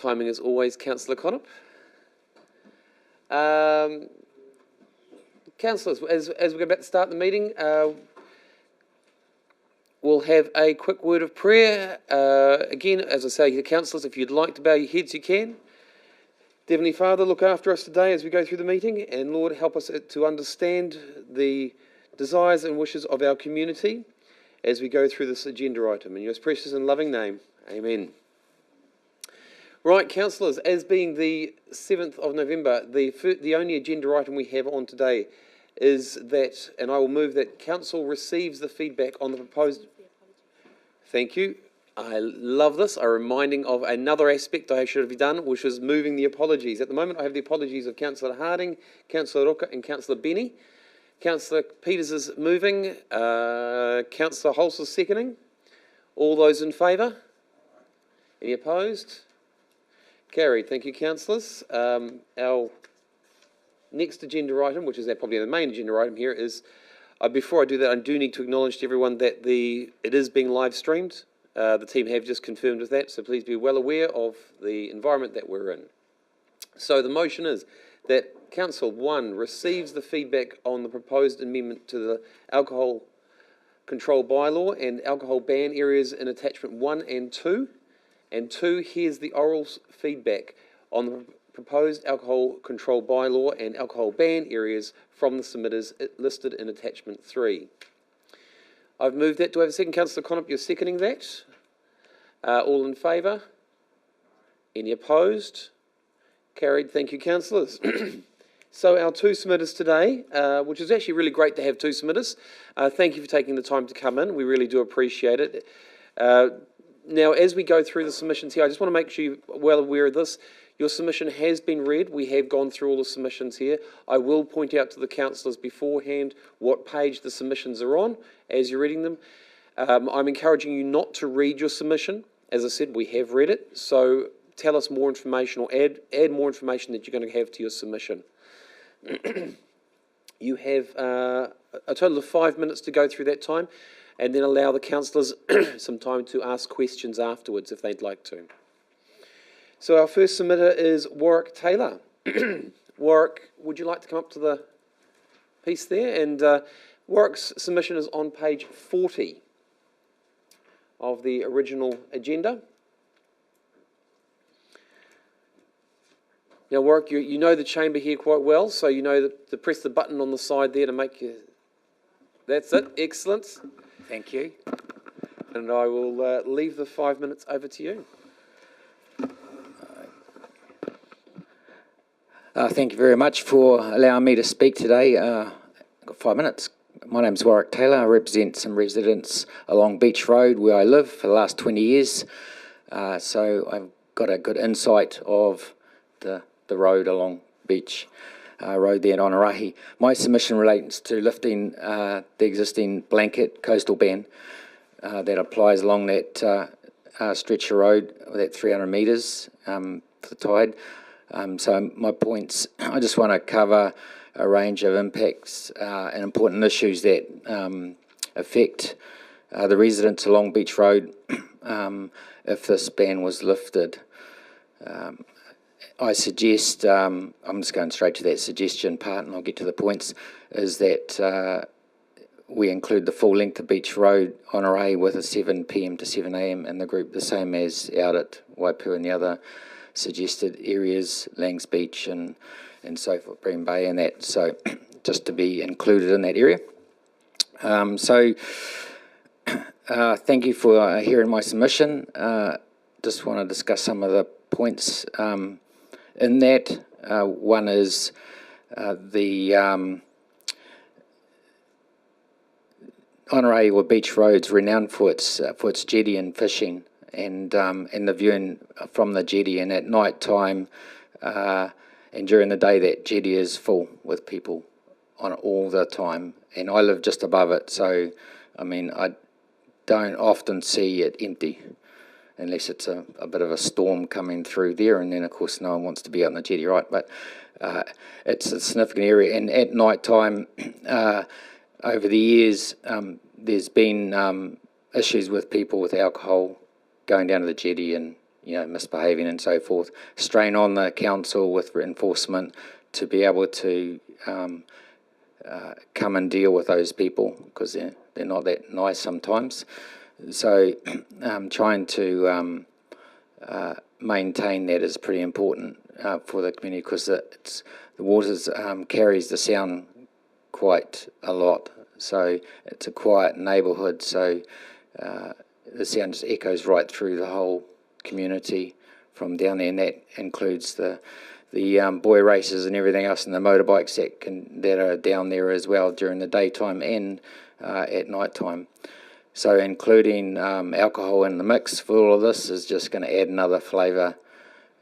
Timing is always Councillor Connop. Councillors, as we're about to start the meeting, we'll have a quick word of prayer. Again, as I say to councillors, if you'd like to bow your heads, you can. Heavenly Father, look after us today as we go through the meeting, and Lord, help us to understand the desires and wishes of our community as we go through this agenda item. In your precious and loving name, amen. Right, councillors, as being the 7th of November, the only agenda item we have on today is that, and I will move that council receives the feedback on the proposed... Thank you. I love this. A reminding of another aspect I should have done, which was moving the apologies. At the moment, I have the apologies of Councillor Harding, Councillor Roka and Councillor Benny. Councillor Peters is moving. Councillor Holz is seconding. All those in favour? Any opposed? Carried. Thank you, councillors. Our next agenda item, which is probably the main agenda item here, is, before I do that, I do need to acknowledge to everyone that it is being live streamed. The team have just confirmed with that, so please be well aware of the environment that we're in. So the motion is that Council 1 receives the feedback on the proposed amendment to the alcohol control bylaw and alcohol ban areas in attachment 1 and 2. And 2, here's the oral feedback on the proposed alcohol control bylaw and alcohol ban areas from the submitters listed in attachment 3. I've moved that. Do I have a second? Councillor Connop, you're seconding that. All in favour? Any opposed? Carried. Thank you, councillors. So our two submitters today, which is actually really great to have two submitters. Thank you for taking the time to come in. We really do appreciate it. Now, as we go through the submissions here, I just want to make sure you're well aware of this. Your submission has been read. We have gone through all the submissions here. I will point out to the councillors beforehand what page the submissions are on as you're reading them. I'm encouraging you not to read your submission. As I said, we have read it. So tell us more information or add more information that you're going to have to your submission. You have a total of 5 minutes to go through that time, and then allow the councillors some time to ask questions afterwards if they'd like to. So our first submitter is Warwick Taylor. Warwick, would you like to come up to the piece there? And Warwick's submission is on page 40 of the original agenda. Now, Warwick, you know the chamber here quite well, so you know to press the button on the side there to make you... That's it. Excellent. Thank you. And I will leave the 5 minutes over to you. Thank you very much for allowing me to speak today. I've got 5 minutes. My name's Whangarei Taylor. I represent some residents along Beach Road where I live for the last 20 years. So I've got a good insight of the road along Beach Road there in Whangarei. My submission relates to lifting the existing blanket coastal ban that applies along that stretch of road, that 300 metres for the tide. So my points, I just want to cover a range of impacts and important issues that affect the residents along Beach Road if this ban was lifted. I suggest, I'm just going straight to that suggestion part and I'll get to the points, is that we include the full length of Beach Road on Whangarei with a 7 p.m. to 7 a.m. in the group, the same as out at Waipu and the other suggested areas, Langs Beach and so forth, Bream Bay and that, so just to be included in that area. Thank you for hearing my submission. Just want to discuss some of the points in that. One is the Whangarei or Beach Road's renowned for its jetty and fishing, and the viewing from the jetty, and at night time and during the day that jetty is full with people on it all the time, and I live just above it, so I mean I don't often see it empty unless it's a bit of a storm coming through there, and then of course no one wants to be out on the jetty, right? But it's a significant area, and at night time over the years there's been issues with people with alcohol going down to the jetty and misbehaving and so forth, strain on the council with enforcement to be able to come and deal with those people, because they're not that nice sometimes. So trying to maintain that is pretty important for the community, because the waters carries the sound quite a lot. So it's a quiet neighbourhood, so the sound just echoes right through the whole community from down there, and that includes the boy races and everything else, and the motorbikes that are down there as well during the daytime and at night time. So including alcohol in the mix for all of this is just going to add another flavour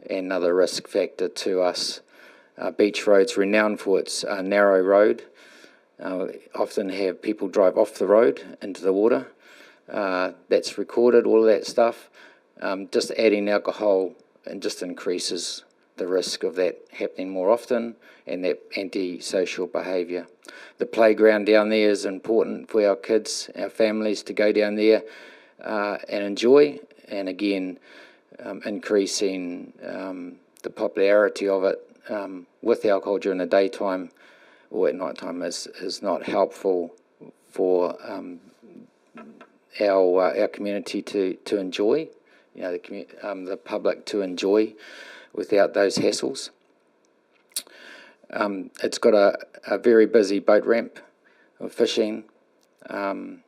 and another risk factor to us. Beach Road's renowned for its narrow road. Often have people drive off the road into the water. That's recorded, all of that stuff. Just adding alcohol and just increases the risk of that happening more often, and that antisocial behaviour. The playground down there is important for our kids, our families to go down there and enjoy, and again increasing the popularity of it with alcohol during the daytime or at night time is not helpful for our community to enjoy, the public to enjoy without those hassles. It's got a very busy boat ramp of fishing, and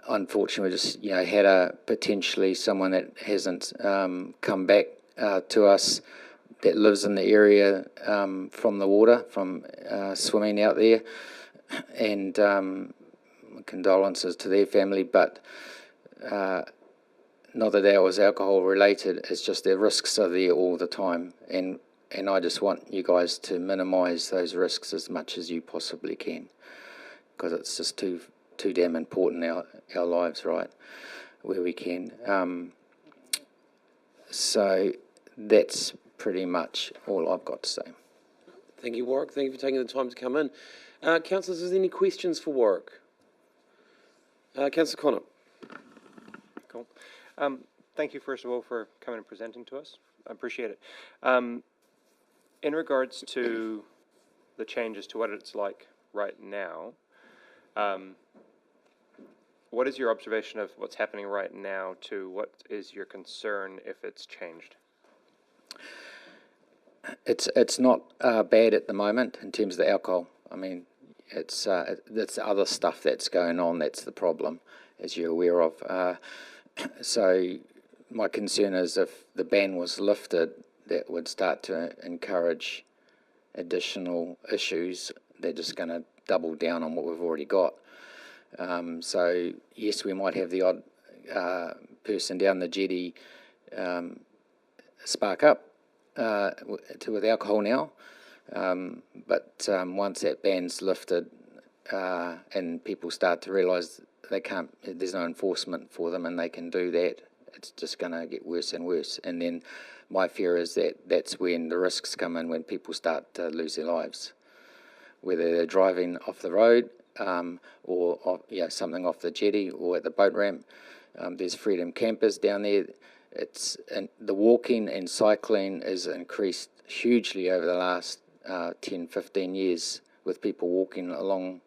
unfortunately, we just had potentially someone that hasn't come back to us that lives in the area from the water, from swimming out there, and condolences to their family, but not that was alcohol related, it's just the risks are there all the time, and I just want you guys to minimise those risks as much as you possibly can, because it's just too damn important in our lives, right, where we can. So that's pretty much all I've got to say. Thank you, Warwick. Thank you for taking the time to come in. Councillors, is there any questions for Warwick? Councillor Connor. Cool. Thank you, first of all, for coming and presenting to us. I appreciate it. In regards to the changes to what it's like right now, what is your observation of what's happening right now to what is your concern if it's changed? It's not bad at the moment in terms of the alcohol. I mean, it's other stuff that's going on that's the problem, as you're aware of. So my concern is if the ban was lifted, that would start to encourage additional issues. They're just going to double down on what we've already got. So yes, we might have the odd person down the jetty spark up with alcohol now, but once that ban's lifted and people start to realise they can't, there's no enforcement for them and they can do that, it's just going to get worse and worse. And then my fear is that's when the risks come in, when people start to lose their lives, whether they're driving off the road or something off the jetty or at the boat ramp. There's freedom campers down there. And the walking and cycling has increased hugely over the last 10, 15 years with people walking along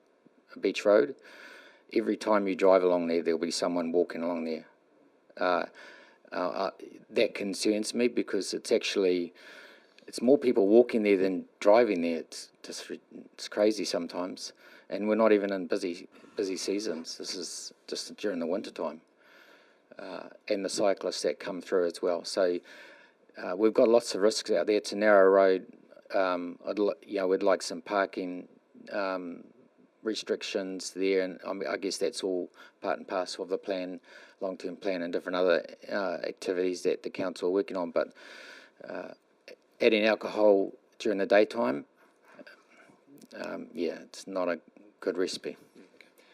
a beach road. Every time you drive along there, there'll be someone walking along there. That concerns me because it's more people walking there than driving there. It's crazy sometimes, and we're not even in busy seasons. This is just during the winter time, and the cyclists that come through as well. So we've got lots of risks out there. It's a narrow road. We'd like some parking restrictions there, and I guess that's all part and parcel of the plan, long-term plan, and different other activities that the council are working on. But adding alcohol during the daytime, it's not a good recipe.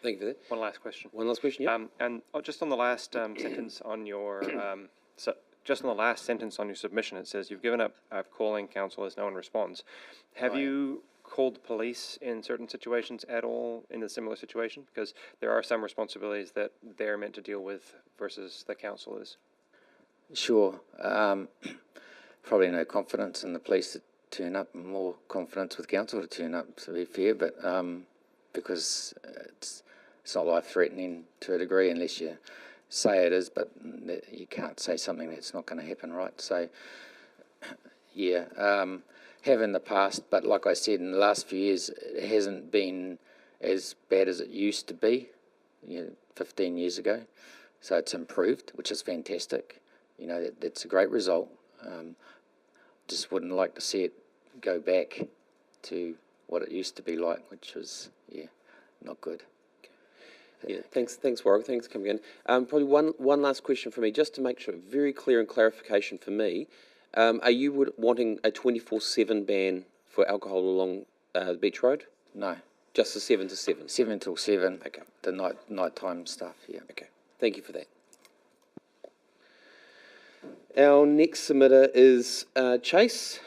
Thank you for that. One last question. One last question, yeah. And just on the last sentence on your submission, it says you've given up calling council as no one responds. Have you called the police in certain situations at all in a similar situation? Because there are some responsibilities that they're meant to deal with versus the council is. Sure. Probably no confidence in the police to turn up, and more confidence with council to turn up, to be fair, but because it's not life-threatening to a degree unless you say it is, but you can't say something that's not going to happen, right? So, yeah, have in the past, but like I said, in the last few years, it hasn't been as bad as it used to be, 15 years ago. So it's improved, which is fantastic. That's a great result. Just wouldn't like to see it go back to what it used to be like, which was, not good. Yeah, thanks, Warwick. Thanks for coming in. Probably one last question for me, just to make sure, very clear and clarification for me. Are you wanting a 24/7 ban for alcohol along the beach road? No. Just the 7 to 7? 7 till 7. Okay. The nighttime stuff, yeah. Okay. Thank you for that. Our next submitter is Chase.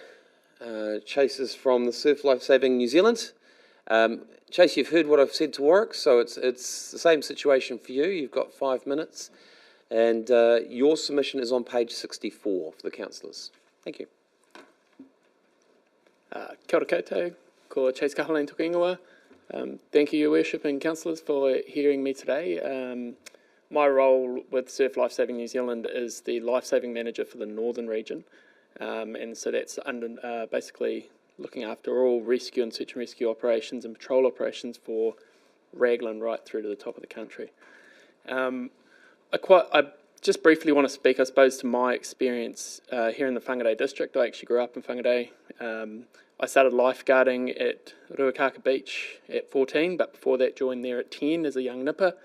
Chase is from the Surf Life Saving New Zealand. Chase, you've heard what I've said to Warwick, so it's the same situation for you. You've got 5 minutes, and your submission is on page 64 for the councillors. Thank you. Kia ora koutou, ko Chase Kaholen toku ingoa. Thank you, Your Worship and councillors, for hearing me today. My role with Surf Life Saving New Zealand is the Life-Saving Manager for the Northern region, and so that's under basically looking after all rescue and search and rescue operations and patrol operations for Raglan right through to the top of the country. I just briefly want to speak, I suppose, to my experience here in the Whangarei District. I actually grew up in Whangarei. I started lifeguarding at Ruakaka Beach at 14, but before that joined there at 10 as a young nipper,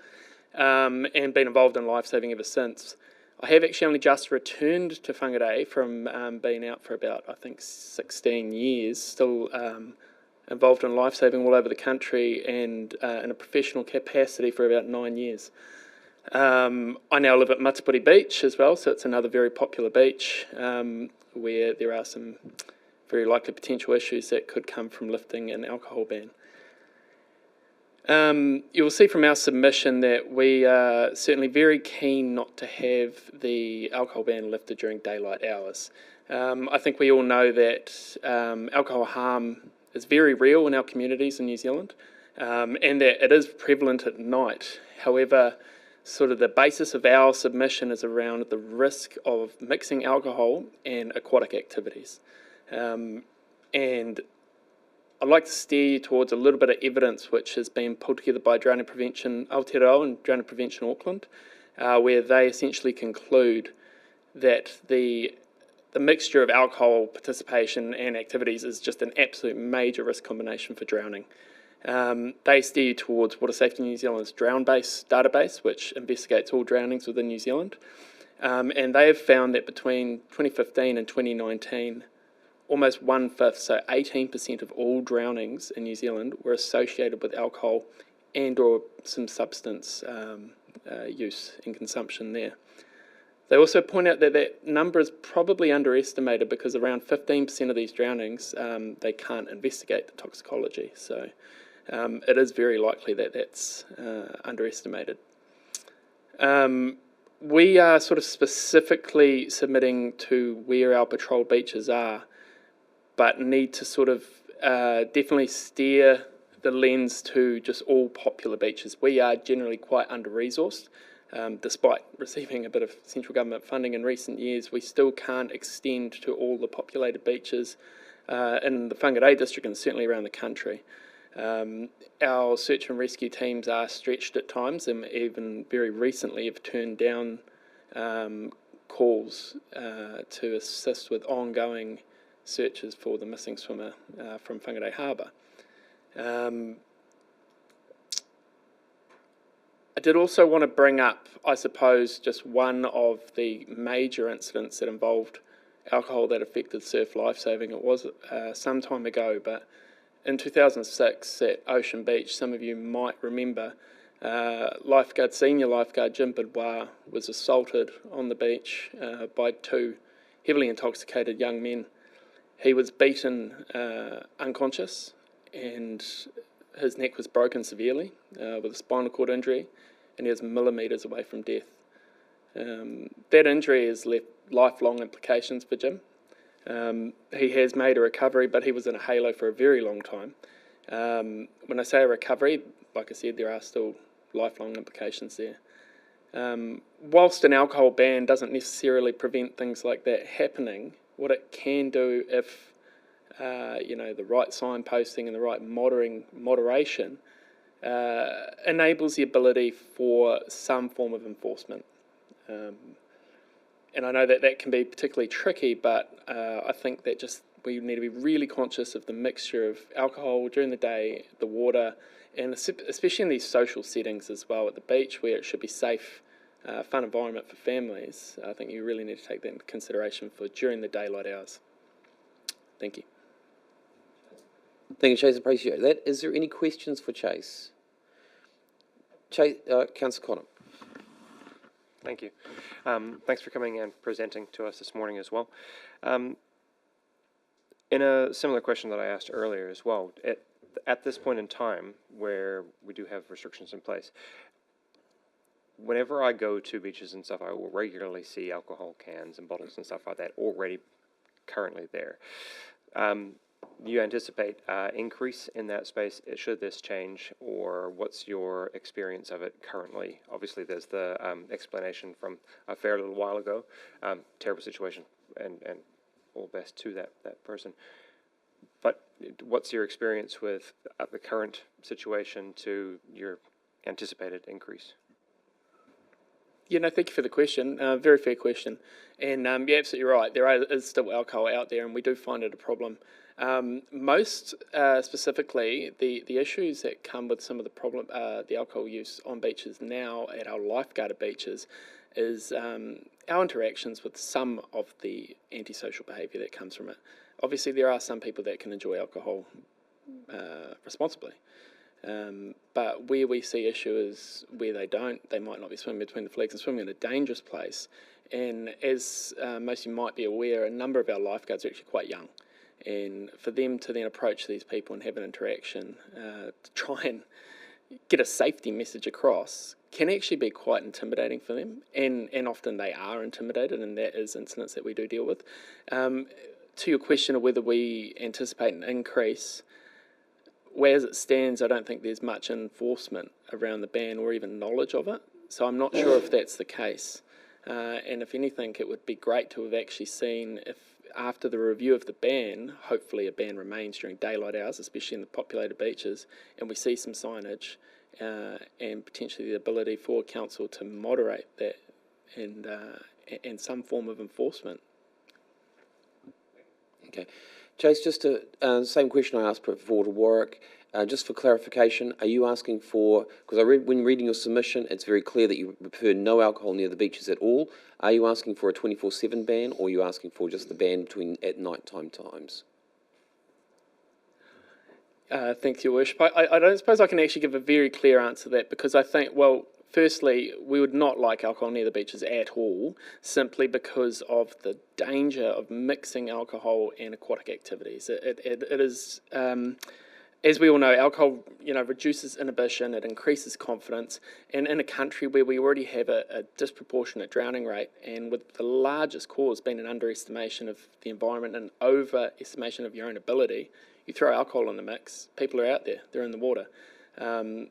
and been involved in life-saving ever since. I have actually only just returned to Whangarei from being out for about, I think, 16 years, still involved in life-saving all over the country and in a professional capacity for about 9 years. I now live at Matapuri Beach as well, so it's another very popular beach where there are some very likely potential issues that could come from lifting an alcohol ban. You'll see from our submission that we are certainly very keen not to have the alcohol ban lifted during daylight hours. I think we all know that alcohol harm is very real in our communities in New Zealand, and that it is prevalent at night. However, sort of the basis of our submission is around the risk of mixing alcohol and aquatic activities. And I'd like to steer you towards a little bit of evidence which has been pulled together by Drowning Prevention Aotearoa and Drowning Prevention Auckland, where they essentially conclude that the mixture of alcohol participation and activities is just an absolute major risk combination for drowning. They steer you towards Water Safety New Zealand's Drown-Base database, which investigates all drownings within New Zealand. And they have found that between 2015 and 2019, almost 1/5, so 18% of all drownings in New Zealand were associated with alcohol and or some substance use and consumption there. They also point out that that number is probably underestimated because around 15% of these drownings, they can't investigate the toxicology. So it is very likely that that's underestimated. We are sort of specifically submitting to where our patrol beaches are, but need to sort of definitely steer the lens to just all popular beaches. We are generally quite under-resourced. Despite receiving a bit of central government funding in recent years, we still can't extend to all the populated beaches in the Whangarei District and certainly around the country. Our search and rescue teams are stretched at times and even very recently have turned down calls to assist with ongoing searches for the missing swimmer from Whangarei Harbour. I did also want to bring up, I suppose, just one of the major incidents that involved alcohol that affected surf lifesaving. It was some time ago, but in 2006 at Ocean Beach, some of you might remember, senior lifeguard Jim Bidwa was assaulted on the beach by 2 heavily intoxicated young men. He was beaten unconscious and his neck was broken severely with a spinal cord injury, and he was millimetres away from death. That injury has left lifelong implications for Jim. He has made a recovery, but he was in a halo for a very long time. When I say a recovery, like I said, there are still lifelong implications there. Whilst an alcohol ban doesn't necessarily prevent things like that happening, what it can do if the right signposting and the right moderation enables the ability for some form of enforcement. And I know that can be particularly tricky, but I think that we need to be really conscious of the mixture of alcohol during the day, the water, and especially in these social settings as well, at the beach where it should be safe, fun environment for families. I think you really need to take that into consideration for during the daylight hours. Thank you. Thank you, Chase. Appreciate that. Is there any questions for Chase? Councillor Connor. Thank you. Thanks for coming and presenting to us this morning as well. In a similar question that I asked earlier as well, at this point in time where we do have restrictions in place, whenever I go to beaches and stuff, I will regularly see alcohol cans and bottles and stuff like that already currently there. You anticipate increase in that space should this change, or what's your experience of it currently? Obviously, there's the explanation from a fair little while ago. Terrible situation, and all best to that person. But what's your experience with the current situation to your anticipated increase? Thank you for the question. Very fair question. And you're absolutely right. There is still alcohol out there, and we do find it a problem. Most specifically, the issues that come with some of the alcohol use on beaches now at our lifeguarded beaches is our interactions with some of the antisocial behaviour that comes from it. Obviously, there are some people that can enjoy alcohol responsibly. But where we see issues where they don't, they might not be swimming between the flags and swimming in a dangerous place. And as most of you might be aware, a number of our lifeguards are actually quite young. And for them to then approach these people and have an interaction to try and get a safety message across can actually be quite intimidating for them. And often they are intimidated, and that is incidents that we do deal with. To your question of whether we anticipate an increase, where as it stands, I don't think there's much enforcement around the ban or even knowledge of it. So I'm not sure if that's the case. And if anything, it would be great to have actually seen if after the review of the ban, hopefully a ban remains during daylight hours, especially in the populated beaches, and we see some signage and potentially the ability for council to moderate that and some form of enforcement. Okay. Chase, just same question I asked before to Warwick. Just for clarification, are you asking for, because when reading your submission, it's very clear that you prefer no alcohol near the beaches at all. Are you asking for a 24/7 ban, or are you asking for just the ban at nighttime times? Thanks, Your Worship. I don't suppose I can actually give a very clear answer to that, because I think, well, firstly, we would not like alcohol near the beaches at all, simply because of the danger of mixing alcohol and aquatic activities. It is, as we all know, alcohol reduces inhibition, it increases confidence, and in a country where we already have a disproportionate drowning rate, and with the largest cause being an underestimation of the environment and overestimation of your own ability, you throw alcohol in the mix, people are out there, they're in the water.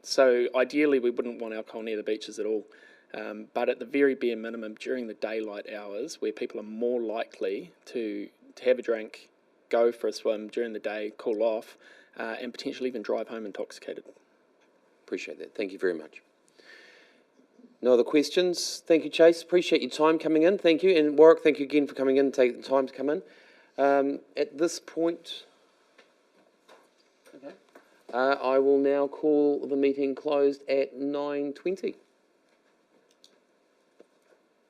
So ideally we wouldn't want alcohol near the beaches at all. But at the very bare minimum, during the daylight hours, where people are more likely to have a drink, go for a swim during the day, cool off, and potentially even drive home intoxicated. Appreciate that. Thank you very much. No other questions? Thank you, Chase. Appreciate your time coming in. Thank you. And Warwick, thank you again for coming in and taking the time to come in. At this point, I will now call the meeting closed at 9:20.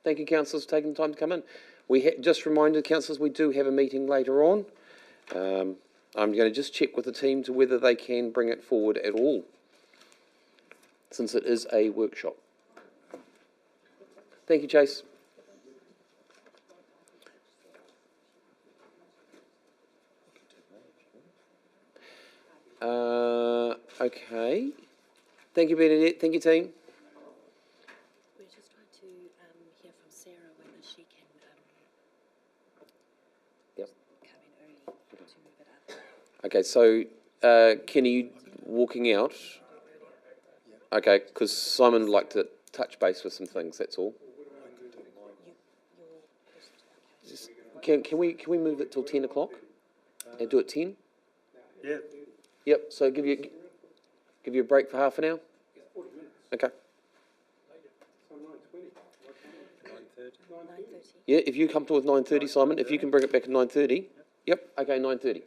Thank you, councillors, for taking the time to come in. Just reminded councillors, we do have a meeting later on. I'm going to just check with the team to whether they can bring it forward at all, since it is a workshop. Thank you, Chase. Okay. Thank you, Bernadette. Thank you, team. We're just trying to hear from Sarah whether she can Yep. Okay, so, Kenny, you walking out? Okay, because Simon would like to touch base with some things, that's all. Can we move it till 10 o'clock? And do it 10? Yeah. Yep, so give you a break for half an hour? Okay. Yeah, if you come to with 9:30, Simon, if you can bring it back at 9:30. Yep, okay, 9:30.